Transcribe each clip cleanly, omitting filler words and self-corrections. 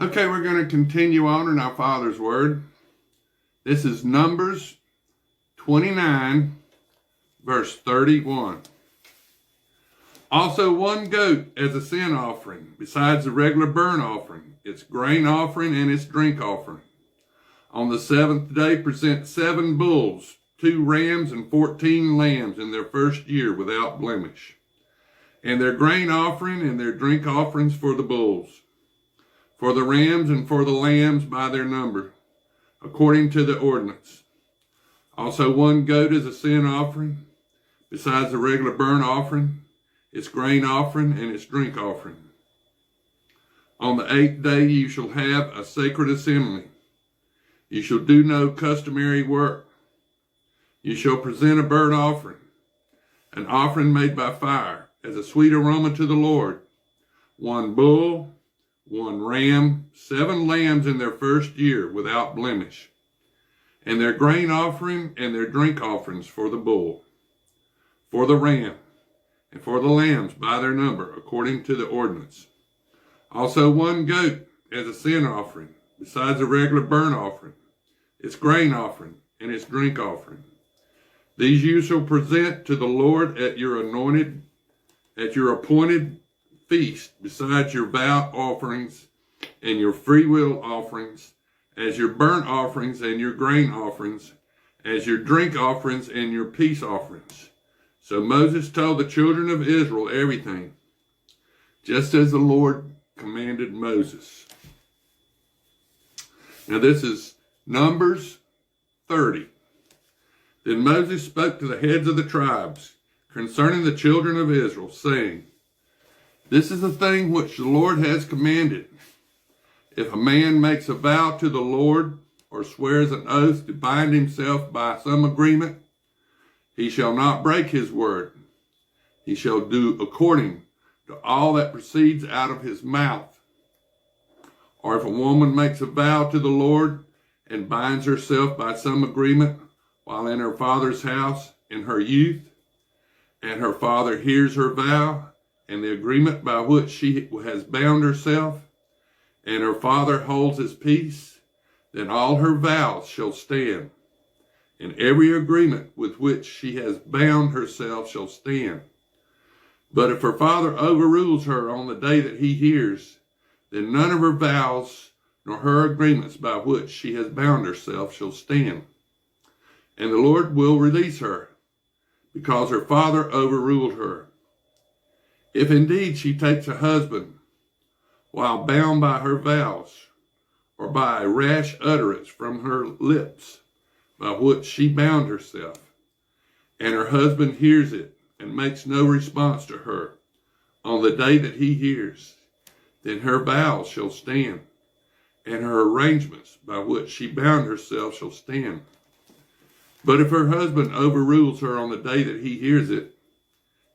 Okay, we're going to continue on in our Father's Word. This is Numbers 29, verse 31. Also 1 goat as a sin offering, besides the regular burnt offering, its grain offering, and its drink offering. On the 7th day present 7 bulls, 2 rams, and 14 lambs in their first year without blemish, and their grain offering and their drink offerings for the bulls, for the rams and for the lambs by their number, according to the ordinance. Also 1 goat as a sin offering, besides the regular burnt offering, its grain offering, and its drink offering. On the 8th day you shall have a sacred assembly. You shall do no customary work. You shall present a burnt offering, an offering made by fire, as a sweet aroma to the Lord. 1 bull, 1 ram, 7 lambs in their first year without blemish, and their grain offering and their drink offerings for the bull, for the ram, and for the lambs by their number, according to the ordinance. Also 1 goat as a sin offering, besides the regular burnt offering, its grain offering, and its drink offering. These you shall present to the Lord at your appointed feast, besides your vow offerings and your freewill offerings, as your burnt offerings and your grain offerings, as your drink offerings and your peace offerings. So Moses told the children of Israel everything, just as the Lord commanded Moses. Now this is Numbers 30. Then Moses spoke to the heads of the tribes concerning the children of Israel, saying, This is the thing which the Lord has commanded. If a man makes a vow to the Lord, or swears an oath to bind himself by some agreement, he shall not break his word. He shall do according to all that proceeds out of his mouth. Or if a woman makes a vow to the Lord and binds herself by some agreement while in her father's house in her youth, and her father hears her vow and the agreement by which she has bound herself, and her father holds his peace, then all her vows shall stand, and every agreement with which she has bound herself shall stand. But if her father overrules her on the day that he hears, then none of her vows nor her agreements by which she has bound herself shall stand. And the Lord will release her, because her father overruled her. If indeed she takes a husband while bound by her vows, or by a rash utterance from her lips by which she bound herself, and her husband hears it and makes no response to her on the day that he hears, then her vows shall stand, and her arrangements by which she bound herself shall stand. But if her husband overrules her on the day that he hears it,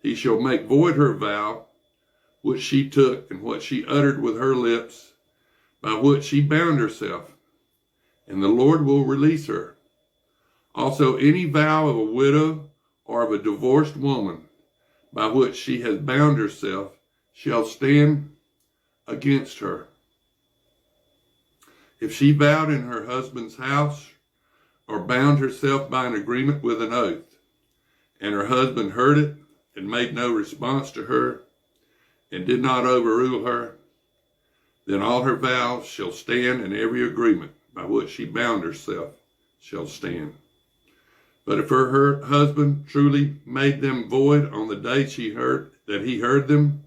he shall make void her vow, which she took and what she uttered with her lips, by which she bound herself, and the Lord will release her. Also any vow of a widow or of a divorced woman, by which she has bound herself, shall stand against her. If she vowed in her husband's house, or bound herself by an agreement with an oath, and her husband heard it and made no response to her, and did not overrule her, then all her vows shall stand, and every agreement by which she bound herself shall stand. But if her husband truly made them void on the day he heard them,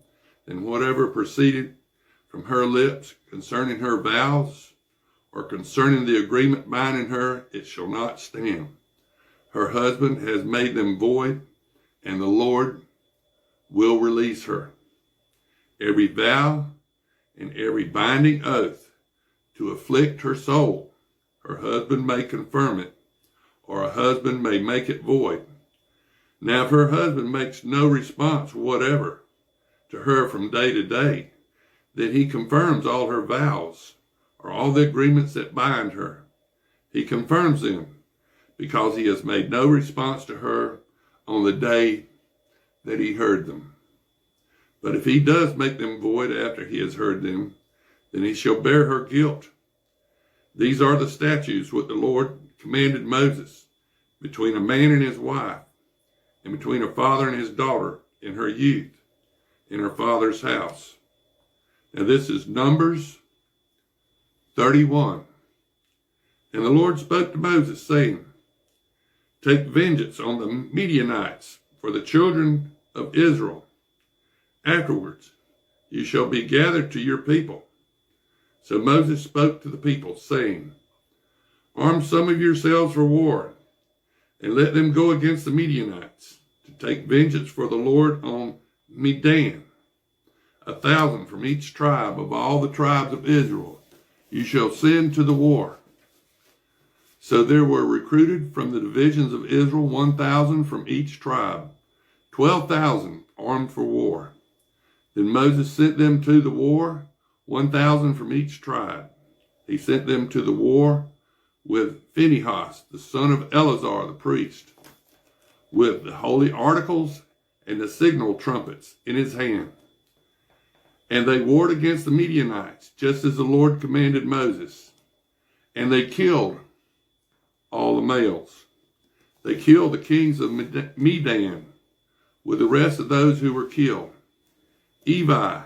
then whatever proceeded from her lips concerning her vows, or concerning the agreement binding her, it shall not stand. Her husband has made them void, and the Lord will release her. Every vow and every binding oath to afflict her soul, her husband may confirm it, or a husband may make it void. Now if her husband makes no response whatever to her from day to day, then he confirms all her vows, or all the agreements that bind her. He confirms them, because he has made no response to her on the day that he heard them. But if he does make them void after he has heard them, then he shall bear her guilt. These are the statutes which the Lord commanded Moses, between a man and his wife, and between a father and his daughter in her youth, in her father's house. Now this is Numbers 31. And the Lord spoke to Moses, saying, Take vengeance on the Midianites for the children of Israel. Afterwards, you shall be gathered to your people. So Moses spoke to the people, saying, Arm some of yourselves for war, and let them go against the Midianites, to take vengeance for the Lord on Midian. 1,000 from each tribe of all the tribes of Israel you shall send to the war. So there were recruited from the divisions of Israel 1,000 from each tribe, 12,000 armed for war. Then Moses sent them to the war, 1,000 from each tribe. He sent them to the war with Phinehas, the son of Eleazar the priest, with the holy articles and the signal trumpets in his hand. And they warred against the Midianites, just as the Lord commanded Moses. And they killed all the males. They killed the kings of Midian with the rest of those who were killed. Evi,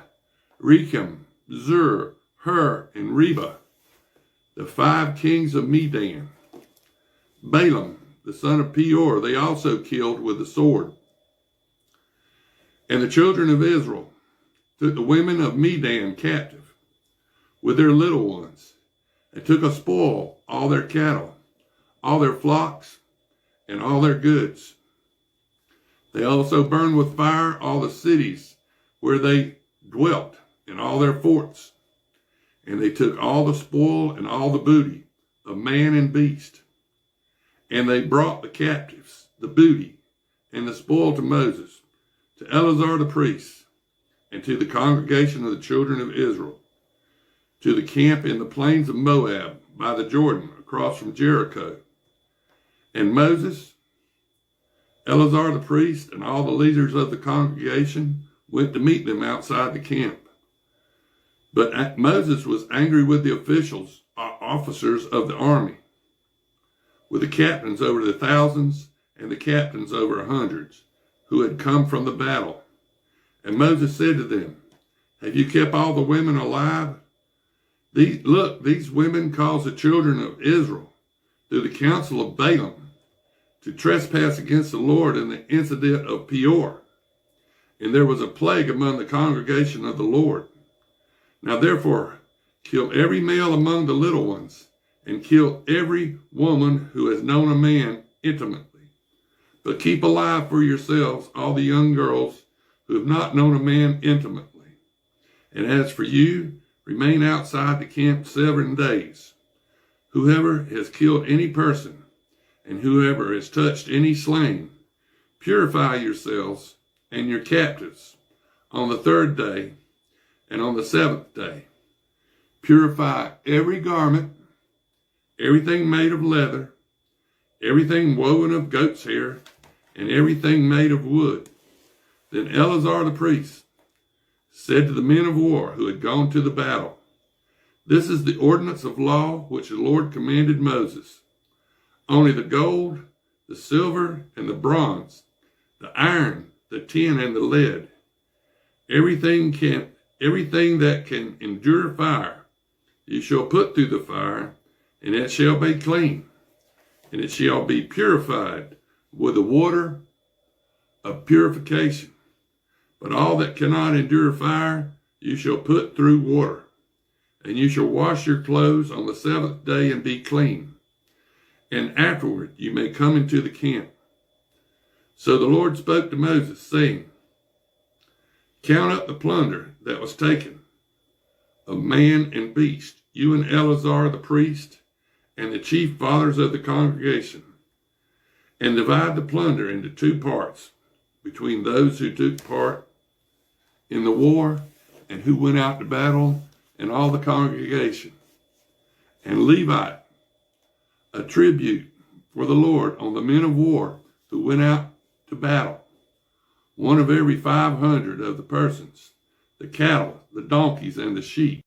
Rechem, Zur, Hur, and Reba, the 5 kings of Midian. Balaam, the son of Peor, they also killed with the sword. And the children of Israel took the women of Midian captive with their little ones, and took a spoil all their cattle, all their flocks, and all their goods. They also burned with fire all the cities where they dwelt, and all their forts. And they took all the spoil and all the booty of man and beast. And they brought the captives, the booty, and the spoil to Moses, to Eleazar the priest, and to the congregation of the children of Israel, to the camp in the plains of Moab by the Jordan, across from Jericho. And Moses, Eleazar the priest, and all the leaders of the congregation went to meet them outside the camp. But Moses was angry with the officers of the army, with the captains over the thousands and the captains over hundreds, who had come from the battle. And Moses said to them, Have you kept all the women alive? These women caused the children of Israel, through the counsel of Balaam, to trespass against the Lord in the incident of Peor. And there was a plague among the congregation of the Lord. Now therefore, kill every male among the little ones, and kill every woman who has known a man intimately. But keep alive for yourselves all the young girls who have not known a man intimately. And as for you, remain outside the camp 7 days. Whoever has killed any person, and whoever has touched any slain, purify yourselves and your captives on the 3rd day and on the 7th day. Purify every garment, everything made of leather, everything woven of goat's hair, and everything made of wood. Then Eleazar the priest said to the men of war who had gone to the battle, This is the ordinance of law which the Lord commanded Moses. Only the gold, the silver, and the bronze, the iron, the tin, and the lead, everything that can endure fire, you shall put through the fire, and it shall be clean, and it shall be purified with the water of purification. But all that cannot endure fire, you shall put through water. And you shall wash your clothes on the 7th day and be clean. And afterward you may come into the camp. So the Lord spoke to Moses, saying, Count up the plunder that was taken of man and beast, you and Eleazar the priest, and the chief fathers of the congregation, and divide the plunder into 2 parts between those who took part in the war and who went out to battle, and all the congregation. And Levite, a tribute for the Lord on the men of war who went out to battle, 1 of every 500 of the persons, the cattle, the donkeys, and the sheep.